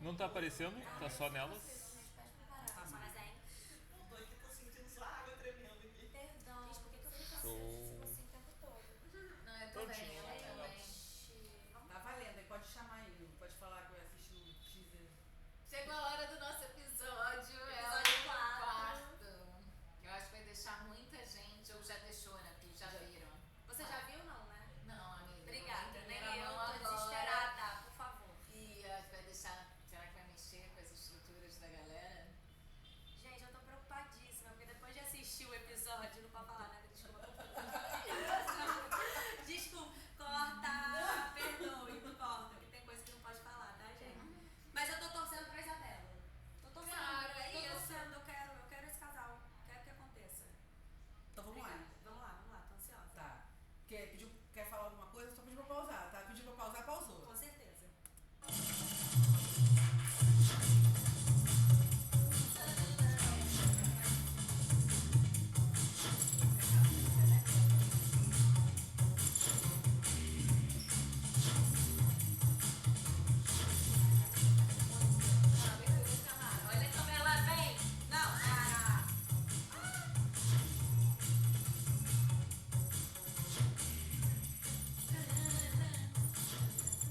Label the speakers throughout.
Speaker 1: Não tá aparecendo? Tá só nelas?
Speaker 2: Tá, mas é.
Speaker 3: Eu tô aqui, tô sentindo só a água tremendo aqui.
Speaker 2: Perdão. Gente, por que eu fico
Speaker 1: Show.
Speaker 2: assim o tempo todo?
Speaker 4: Não, eu
Speaker 1: Prontinho.
Speaker 4: também, ela também.
Speaker 3: Tá valendo, aí pode chamar ele, pode falar que eu assisti o teaser.
Speaker 4: Chegou a hora do nosso episódio, é o
Speaker 2: Episódio
Speaker 4: quarto. Eu acho que vai deixar muita gente, ou já deixou, né? Porque já viram.
Speaker 2: Você já viu, não, né?
Speaker 4: Não, amiga.
Speaker 2: Obrigada,
Speaker 4: vou
Speaker 2: nem
Speaker 4: entender
Speaker 2: eu,
Speaker 4: a mão
Speaker 2: tô
Speaker 4: agora.
Speaker 2: desesperada, por favor.
Speaker 4: E acho que vai deixar. Será que vai mexer com as estruturas da galera?
Speaker 2: Gente, eu tô preocupadíssima, porque depois de assistir o episódio, não pode falar, né? Desculpa. Desculpa, corta, perdoe, não corta, porque tem coisa que não pode falar, tá, gente? Mas eu tô torcendo pra Isabela. Tô torcendo,
Speaker 4: Claro, é
Speaker 2: tô
Speaker 4: isso.
Speaker 2: torcendo, eu quero esse casal, quero que aconteça.
Speaker 3: Então vamos lá.
Speaker 2: Vamos lá, tô ansiosa.
Speaker 3: Tá. Quer falar alguma coisa? Só pediu pra pausar, tá? Pediu pra pausar, pausou.
Speaker 2: Com certeza. Olha como ela vem. Não, para.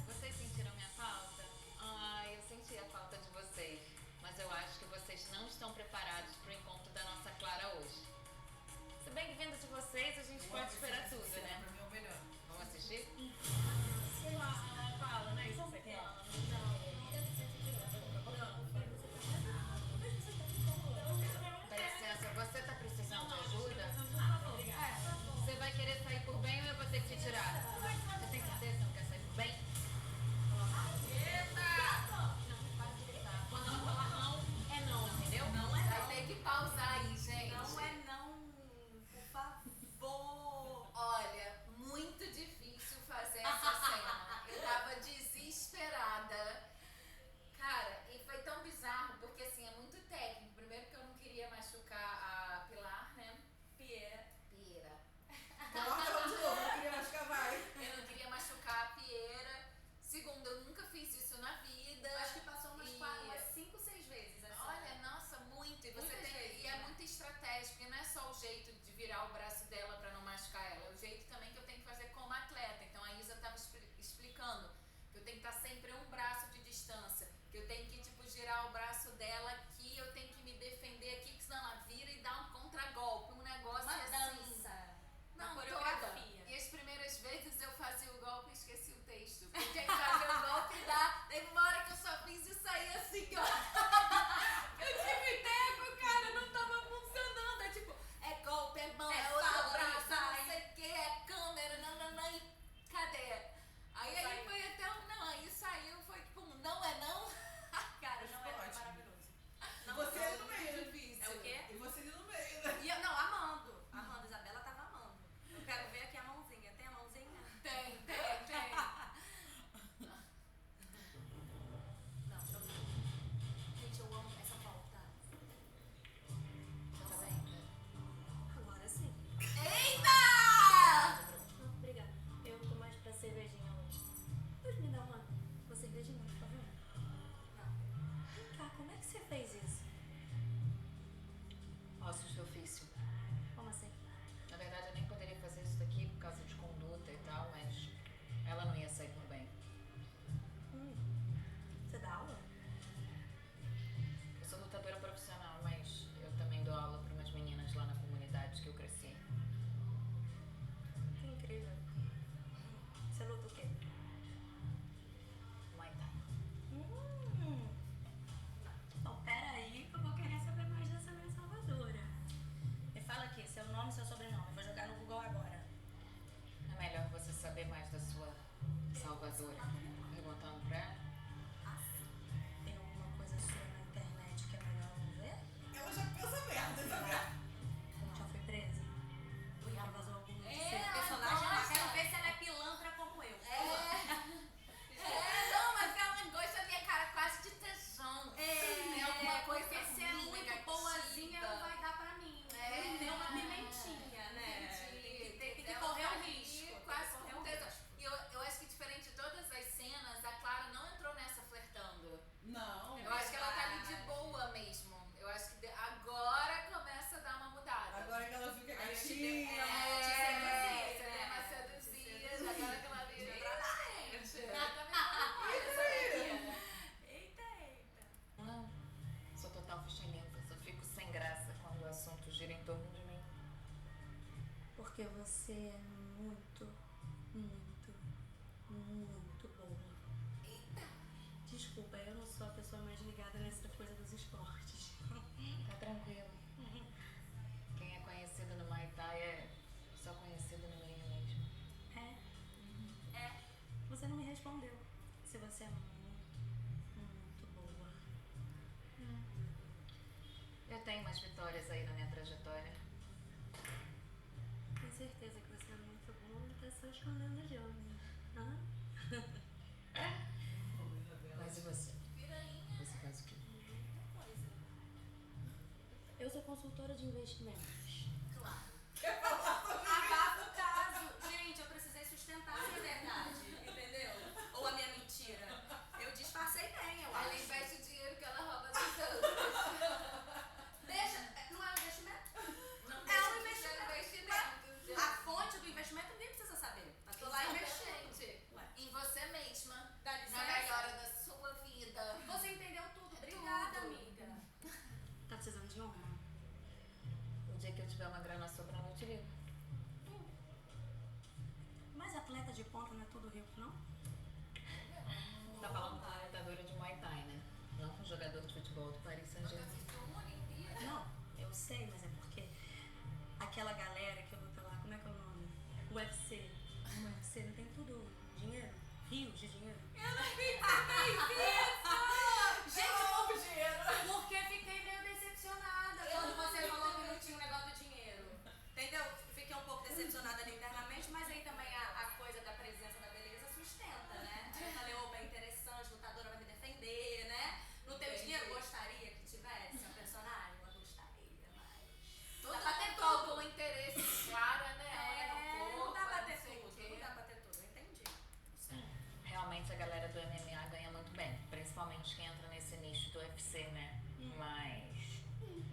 Speaker 4: Vocês sentiram minha falta? Ai, eu senti a falta de vocês. Mas eu acho que vocês não estão preparados para o encontro da nossa Clara hoje. Se bem que vindo de vocês, a gente pode esperar tudo, né?
Speaker 3: Pra mim é o melhor.
Speaker 4: Vamos assistir?
Speaker 5: Sei lá, fala, né? Isso você quer?
Speaker 4: Dá licença, você tá precisando de ajuda? Você vai querer sair por bem ou eu vou ter que te tirar? Você tem certeza que não quer sair por bem? Para de gritar. Quando ela falar não, é não, entendeu?
Speaker 2: Não é
Speaker 4: Vai
Speaker 2: não.
Speaker 4: ter que pausar aí, gente.
Speaker 2: Não é não, por favor.
Speaker 4: Olha, muito difícil fazer essa cena. Eu tava desesperada. Cara, e foi tão bizarro, porque assim, é muito técnico. Primeiro que eu não queria machucar a Pilar, né?
Speaker 2: Pieira.
Speaker 4: Pieira.
Speaker 3: Coloca ela de novo, não queria machucar, vai.
Speaker 4: Eu não queria machucar a Pieira. Segundo, eu nunca fiz isso na vida.
Speaker 2: Acho que passou umas
Speaker 4: E-
Speaker 2: 5, 6 vezes. Essa.
Speaker 4: Olha, nossa, muito. E você
Speaker 2: Muitas
Speaker 4: tem,
Speaker 2: vezes,
Speaker 4: e é
Speaker 2: né?
Speaker 4: muito estratégico, porque não é só o jeito de virar o braço dela pra não machucar ela, é o jeito também que eu tenho que fazer como atleta. Então a Isa tava explicando que eu tenho que estar sempre um braço de distância, que eu tenho que tipo girar o braço dela aqui, eu tenho que me defender aqui, que senão ela vira e dá um contragolpe, um negócio
Speaker 2: Uma
Speaker 4: assim.
Speaker 2: dança.
Speaker 4: Não,
Speaker 2: Uma
Speaker 4: toda.
Speaker 2: coreografia.
Speaker 4: E as primeiras vezes eu fazia o golpe e esqueci o texto. Porque tinha que fazer o golpe e dar. Teve uma hora que eu só fiz e saí assim, ó. Eu tive tempo, cara, não tava funcionando. É tipo, é golpe, é mão,
Speaker 2: É
Speaker 4: é outro
Speaker 2: fala,
Speaker 4: braço,
Speaker 2: vai.
Speaker 4: não sei o que, é câmera, não, e cadê? Aí
Speaker 2: Saiu.
Speaker 4: foi até um não, aí saiu, foi tipo um não é não.
Speaker 2: Cara, não é
Speaker 3: Ótimo.
Speaker 2: maravilhoso.
Speaker 3: E você
Speaker 4: é
Speaker 3: ali no meio.
Speaker 4: difícil.
Speaker 2: É o quê?
Speaker 3: E você ali no meio, né?
Speaker 2: E eu, não, amando. Amando, Isabela tava amando. Eu quero ver aqui a mãozinha. Tem a mãozinha?
Speaker 4: Tem.
Speaker 2: Não, deixa eu ver. Gente, eu amo essa volta.
Speaker 4: Tá bem?
Speaker 5: Agora sim.
Speaker 4: Eita!
Speaker 5: Obrigada. Eu tô mais pra cervejinha hoje. Pode me dar uma cervejinha, por favor? Vem cá, como é que você fez isso?
Speaker 4: Ossos do ofício.
Speaker 5: Como assim?
Speaker 4: Na verdade, eu nem poderia fazer isso daqui por causa de conduta e tal, mas ela não ia sair por bem.
Speaker 5: Você dá aula?
Speaker 4: Eu sou lutadora profissional, mas eu também dou aula para umas meninas lá na comunidade que eu cresci.
Speaker 5: Que incrível. Você luta o quê?
Speaker 4: Muay Thai.
Speaker 5: Bom, peraí que eu vou querer saber mais dessa minha salvadora. Me fala aqui, seu nome e seu sobrenome. Eu vou jogar no Google agora.
Speaker 4: É melhor você saber mais da sua salvadora. Perguntando pra ela.
Speaker 5: Tem alguma coisa sua na internet que é melhor não ver?
Speaker 3: Ela já pensa merda, sabe?
Speaker 5: Já foi presa? Ou já vazou algum de
Speaker 2: É,
Speaker 5: seu
Speaker 2: personagem, eu
Speaker 4: nossa.
Speaker 2: quero ver se ela é pilantra como eu.
Speaker 4: Não, mas ela gosta da minha cara quase de tesão. Tem alguma coisa
Speaker 2: porque se é
Speaker 4: ruim,
Speaker 2: muito
Speaker 4: negativa.
Speaker 2: boazinha, não vai dar pra mim.
Speaker 4: É.
Speaker 2: Tem que ter uma pimentinha, né?
Speaker 4: Entendi.
Speaker 2: Tem que
Speaker 4: Ela
Speaker 2: correr
Speaker 4: tá
Speaker 2: o
Speaker 4: ali
Speaker 2: risco.
Speaker 4: Quase
Speaker 2: correr
Speaker 4: com
Speaker 2: o
Speaker 4: tesão.
Speaker 2: risco.
Speaker 4: E eu acho que diferente de todas as
Speaker 5: Você é muito, muito, muito boa.
Speaker 4: Eita!
Speaker 5: Desculpa, eu não sou a pessoa mais ligada nessa coisa dos esportes.
Speaker 6: Tá tranquilo. Quem é conhecido no Muay Thai é só conhecido no meio mesmo.
Speaker 5: É? Você não me respondeu. Se você é muito, muito boa.
Speaker 6: Eu tenho umas vitórias aí na minha trajetória.
Speaker 5: Tenho certeza que você é muito boa e tá só escondendo de homem. Hã?
Speaker 6: Mas e você?
Speaker 4: Piranha.
Speaker 6: Você faz o quê?
Speaker 4: Coisa.
Speaker 5: Eu sou consultora de investimentos.
Speaker 4: Claro.
Speaker 2: Abafa o caso. Gente, eu precisei sustentar a minha verdade, entendeu? Ou a minha mentira. Eu disfarcei bem, eu
Speaker 4: Ela
Speaker 2: acho.
Speaker 4: investe o dinheiro que ela rouba dos outros.
Speaker 2: Deixa, não é um investimento?
Speaker 4: Não
Speaker 2: É
Speaker 4: deixa
Speaker 2: um
Speaker 4: de
Speaker 2: investimento.
Speaker 4: ser investimento.
Speaker 2: A fonte do investimento ninguém precisa saber. Eu tô lá investindo.
Speaker 4: Exatamente.
Speaker 2: Ué.
Speaker 4: Em você mesma.
Speaker 2: Dá
Speaker 4: Na
Speaker 2: licença?
Speaker 4: melhora da sua vida.
Speaker 2: Você entendeu tudo. Obrigada,
Speaker 4: Tudo.
Speaker 2: amiga.
Speaker 5: Tá precisando de honra?
Speaker 6: O dia que eu tiver uma grana sobrando, eu te ligo.
Speaker 5: Mas atleta de ponta não é tudo rico, não?
Speaker 6: Tá falando com a lutadora de Muay Thai, né? Não com o jogador de futebol do Paris
Speaker 4: Nunca
Speaker 6: Saint-Germain.
Speaker 4: assistiu uma Olimpíada?
Speaker 5: Não, eu sei, mas é porque aquela galera que luta lá, como é que é o nome? UFC. O UFC não tem tudo dinheiro? Rios de dinheiro?
Speaker 2: Eu não fiquei isso! Gente,
Speaker 3: dinheiro.
Speaker 2: porque fiquei meio decepcionada quando você falou que não tinha o negócio do dinheiro. Entendeu? Fiquei um pouco decepcionada ali internamente, mas aí também a coisa da presença da beleza sustenta, né? Aí eu falei, opa, é interessante, lutadora vai me defender, né? Não tem dinheiro, gostaria que tivesse a personagem, eu gostaria, mas...
Speaker 4: Todo
Speaker 2: Dá pra ter
Speaker 4: mundo com algum
Speaker 2: tudo.
Speaker 4: interesse clara, né?
Speaker 2: É,
Speaker 4: No
Speaker 2: não dá pra
Speaker 4: corpo,
Speaker 2: ter
Speaker 4: não sei o
Speaker 2: tudo,
Speaker 4: quê.
Speaker 2: não dá pra ter tudo, eu entendi.
Speaker 6: Realmente a galera do MMA ganha muito bem, principalmente quem entra nesse nicho do UFC, né? Mas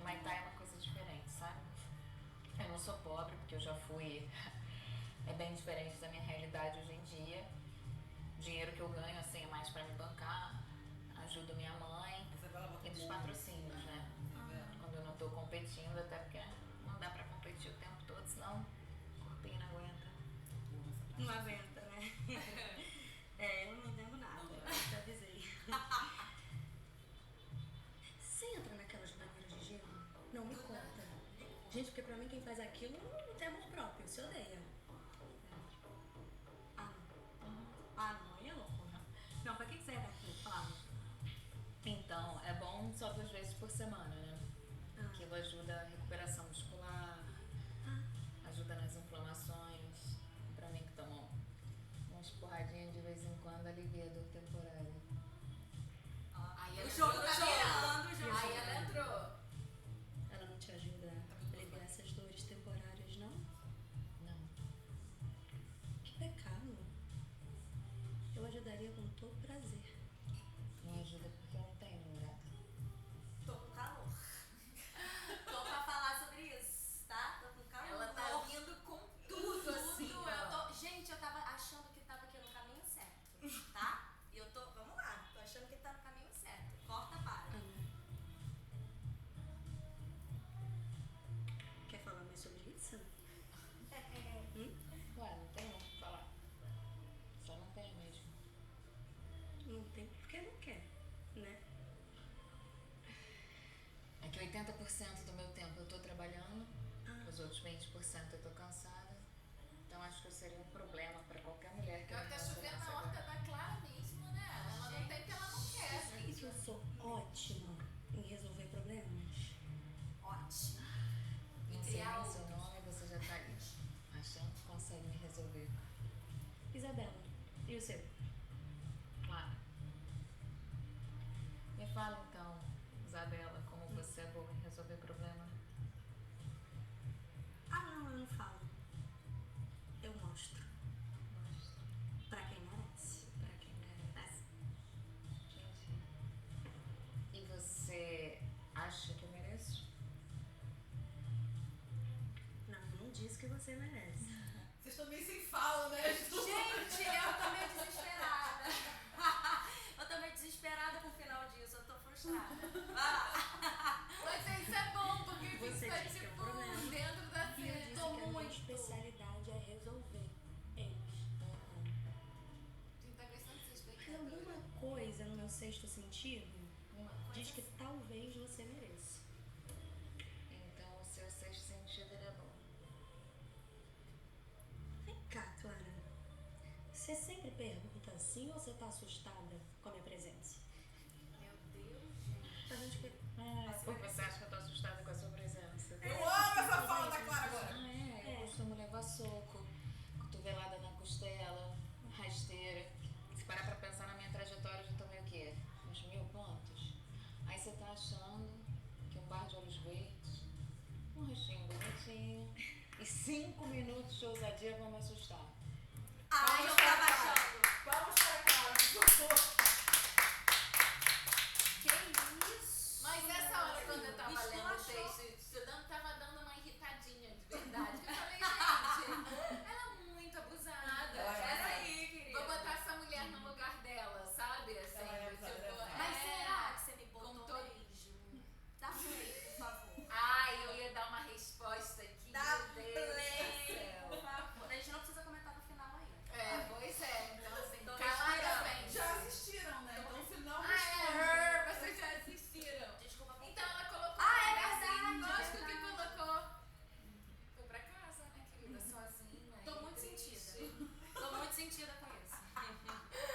Speaker 6: Muay Thai é uma coisa diferente, sabe? Eu não sou pobre, porque eu já fui. É bem diferente da minha realidade hoje em dia. O dinheiro que eu ganho, assim, é mais pra me bancar, ajudo minha mãe e dos patrocínios, né? Quando eu não tô competindo, até porque não dá pra competir o tempo todo, senão o corpinho não aguenta.
Speaker 5: Não aguenta, né? É, eu não entendo nada, eu te avisei. Você entra naquelas banheiras de gelo? Não, me conta. Gente, porque pra mim quem faz aquilo não tem amor próprio, se odeia. Ah, não. Ah, não, aí é loucura. Não, pra que serve aquilo? Fala.
Speaker 6: Então, é bom só 2 vezes por semana, né? Aquilo ajuda a recuperação muscular, ajuda nas inflamações. Pra mim que tomo umas porradinhas de vez em quando, alivia a dor temporária.
Speaker 4: Aí
Speaker 2: O
Speaker 4: ela
Speaker 2: jogo
Speaker 4: entrou
Speaker 2: tá
Speaker 4: no
Speaker 2: virando, o jogo.
Speaker 4: Aí ela entrou.
Speaker 5: Ela não te ajuda a aliviar essas dores temporárias, não?
Speaker 6: Não.
Speaker 5: Que pecado. Eu ajudaria com todo prazer.
Speaker 6: Não ajuda porque eu não tenho namorado.
Speaker 2: Tô com calor. Tô pra falar sobre isso, tá? Tô com calor.
Speaker 4: Ela tá vindo com tudo, assim.
Speaker 2: Tudo. Eu tô... Gente, eu tava achando que tava aqui no caminho certo, tá? E eu tô... Vamos lá. Tô achando que tá no caminho certo. Corta, para.
Speaker 5: Quer falar mais sobre isso?
Speaker 6: Ué, não tem muito o que falar. Só não tem mesmo.
Speaker 5: Não tem porque não quer, né?
Speaker 6: É que 80% do meu tempo eu tô trabalhando, os outros 20% eu tô cansada. Então acho que eu seria um problema pra qualquer mulher que
Speaker 4: Pior que tá chovendo na horta da Clara mesmo, né? Ela não tem porque ela não quer.
Speaker 5: Sabe que eu sou ótima em resolver problemas?
Speaker 2: Ótimo.
Speaker 6: Não
Speaker 4: E
Speaker 6: sei
Speaker 4: criar
Speaker 6: nem seu
Speaker 4: outros.
Speaker 6: nome, você já tá aí, achando que consegue me resolver.
Speaker 5: Isabela, e o seu?
Speaker 6: Claro. Me fala então, Isabela, como você é boa em resolver problema.
Speaker 5: Ah, não, eu não falo. Eu mostro.
Speaker 6: Mostra.
Speaker 5: Pra quem merece.
Speaker 6: Pra quem merece. Gente. E você acha que eu mereço?
Speaker 5: Não, eu não disse que você merece.
Speaker 3: Vocês também sem fala, né?
Speaker 2: Gente, eu tô meio desesperada. Eu tô meio desesperada com o final disso. Eu tô frustrada. Vai lá.
Speaker 4: Mas isso é bom, porque
Speaker 5: Você
Speaker 4: fica
Speaker 5: disse que é um
Speaker 4: tipo
Speaker 5: problema.
Speaker 4: dentro da
Speaker 5: E eu disse
Speaker 4: tô
Speaker 5: que a minha
Speaker 4: muito.
Speaker 5: especialidade é o sexto sentido diz que talvez você mereça.
Speaker 6: Então o seu sexto sentido era bom.
Speaker 5: Vem cá, Clara. Você sempre pergunta assim ou você tá assustada com a minha presença?
Speaker 2: Meu Deus, gente.
Speaker 5: A gente que...
Speaker 6: Ou você acha que eu tô assustada com a sua presença?
Speaker 3: Eu amo essa fala da Clara agora.
Speaker 6: Eu costumo levar soco, cotovelada na costela, rasteira. Se parar pra pensar na minha trajetória, eu já tomei o quê? Uns 1000 pontos? Aí você tá achando que um bar de olhos verdes, um rostinho bonitinho e 5 minutos de ousadia vão me assustar.
Speaker 2: Ai, eu tava achando.
Speaker 3: Vamos para a Clara, por favor.
Speaker 2: Que isso?
Speaker 4: Mas essa hora, quando eu tava lendo o
Speaker 2: Esculachou.
Speaker 4: texto, estudando, tava dando uma irritadinha de verdade. Que eu falei, gente, ela é muito abusada.
Speaker 3: Ela é
Speaker 2: Peraí, querida.
Speaker 4: Vou botar essa mulher no lugar dela, sabe? Assim,
Speaker 3: Ela é
Speaker 4: tipo,
Speaker 3: abusada.
Speaker 2: Mas será que você me botou
Speaker 4: com todo-
Speaker 2: mesmo? Dá play, por favor.
Speaker 4: Ai, eu ia dar uma resposta aqui.
Speaker 2: Dá
Speaker 4: meu Deus do
Speaker 2: play,
Speaker 4: céu.
Speaker 2: por favor. A gente não precisa comentar no final ainda.
Speaker 4: Pois é. Então, assim,
Speaker 2: Tô
Speaker 4: caladamente.
Speaker 3: Já assistiram, né? Então, se não,
Speaker 4: Ah,
Speaker 3: responde.
Speaker 4: vocês já assistiram.
Speaker 2: Desculpa.
Speaker 4: Então ela colocou.
Speaker 2: Ah, é
Speaker 4: assim,
Speaker 2: verdade,
Speaker 4: lógico
Speaker 2: é
Speaker 4: que
Speaker 2: verdade.
Speaker 4: colocou. Foi pra casa, né, querida? Sozinha.
Speaker 2: Tô
Speaker 4: e
Speaker 2: muito
Speaker 4: triste.
Speaker 2: sentida. Tô muito sentida com isso.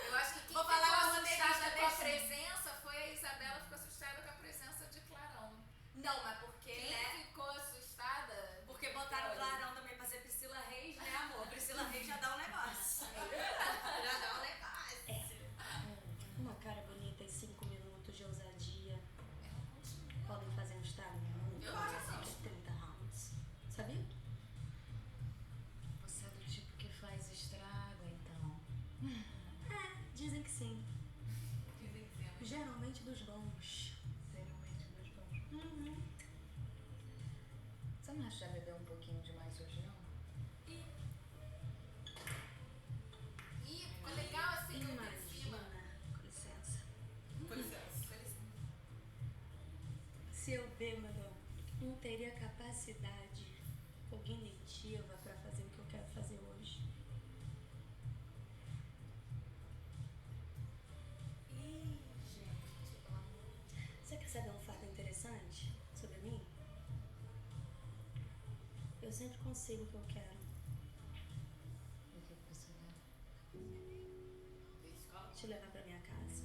Speaker 4: Eu acho que quem
Speaker 2: Vou falar
Speaker 4: ficou
Speaker 2: com a roteirista
Speaker 4: assustada com a
Speaker 2: desse.
Speaker 4: presença foi a Isabela, ficou assustada com a presença de Clarão.
Speaker 2: Não, mas porque,
Speaker 4: Quem
Speaker 2: né?
Speaker 4: ficou assustada?
Speaker 2: Porque botaram o Clarão também pra ser Priscila Reis, né, amor? Priscila Reis já dá um negócio. Já dá um negócio.
Speaker 5: Uma cara bonita e 5 minutos de ousadia podem fazer um estrago muito
Speaker 2: Eu
Speaker 5: mais
Speaker 2: acho
Speaker 5: de 30 rounds. Sabia?
Speaker 6: Você é do tipo que faz estrago, então.
Speaker 5: Dizem que sim.
Speaker 4: Dizem que sim.
Speaker 5: Geralmente dos bons.
Speaker 6: Seriamente dos bons.
Speaker 5: Uhum.
Speaker 6: Você não acha que bebeu um pouquinho demais hoje, não?
Speaker 4: E ficou legal assim, muito em cima.
Speaker 5: Imagina. Com licença.
Speaker 3: Com licença.
Speaker 5: Se eu bêbado não teria capacidade cognitiva pra fazer o que eu quero fazer hoje.
Speaker 2: Ih, gente, pelo amor.
Speaker 5: Você quer saber um fato interessante sobre mim? Eu sempre consigo o que eu quero.
Speaker 6: O que você quer?
Speaker 5: Te levar pra minha casa.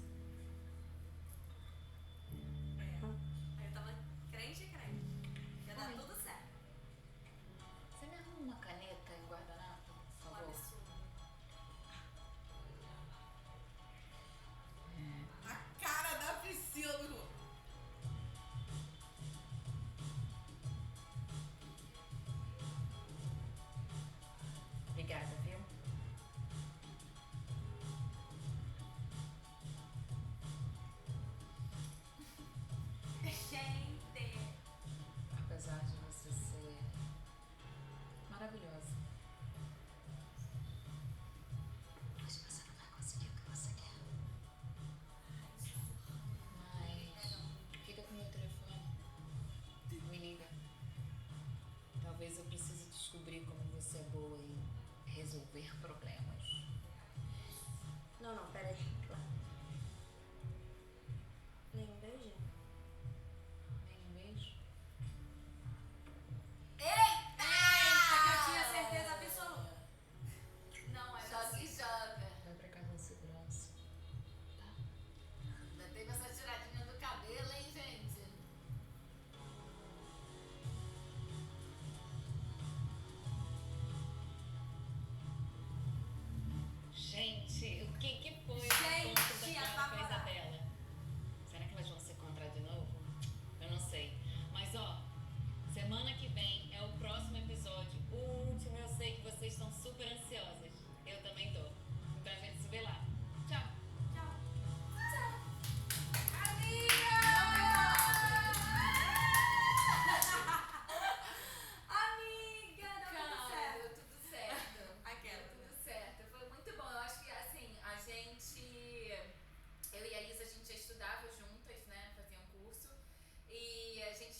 Speaker 2: Aí eu tava crente. Ia dar tudo certo.
Speaker 6: Você me arruma uma caneta e um guardanapo, por
Speaker 2: Um
Speaker 6: favor?
Speaker 2: absurdo.
Speaker 3: A cara da Priscila do grupo.
Speaker 6: Obrigada, viu?
Speaker 2: Gente.
Speaker 6: Apesar de você ser maravilhosa. Hoje você não vai conseguir o que você quer. Mas fica com o meu telefone. Me liga. Talvez eu precise descobrir como você é boa em resolver problemas.
Speaker 5: Não, pera aí. Claro. Nenhum beijo?
Speaker 6: Nem um beijo?
Speaker 2: Eita! Que eu tinha certeza absoluta. Não, é
Speaker 4: Joga e joga.
Speaker 6: Vai pra casa da segurança.
Speaker 4: Ainda teve essa tiradinha do cabelo, hein, gente?
Speaker 6: Gente, o que foi
Speaker 2: Gente,
Speaker 6: o encontro da Clara com a
Speaker 2: apavorada.
Speaker 6: Isabela? Será que elas vão se encontrar de novo? Eu não sei. Mas ó, semana que vem é o próximo episódio. O último, eu sei que vocês estão super ansiosas. Eu também tô. Então a gente se vê lá. Tchau!
Speaker 2: Amiga, deu tudo
Speaker 4: Cara,
Speaker 2: certo.
Speaker 4: deu tudo certo.
Speaker 2: Aquela.
Speaker 4: Deu tudo certo. Foi muito bom. Eu acho que, assim, a gente... Eu e a Isa, a gente já estudava juntas, né? Fazia um curso. E a gente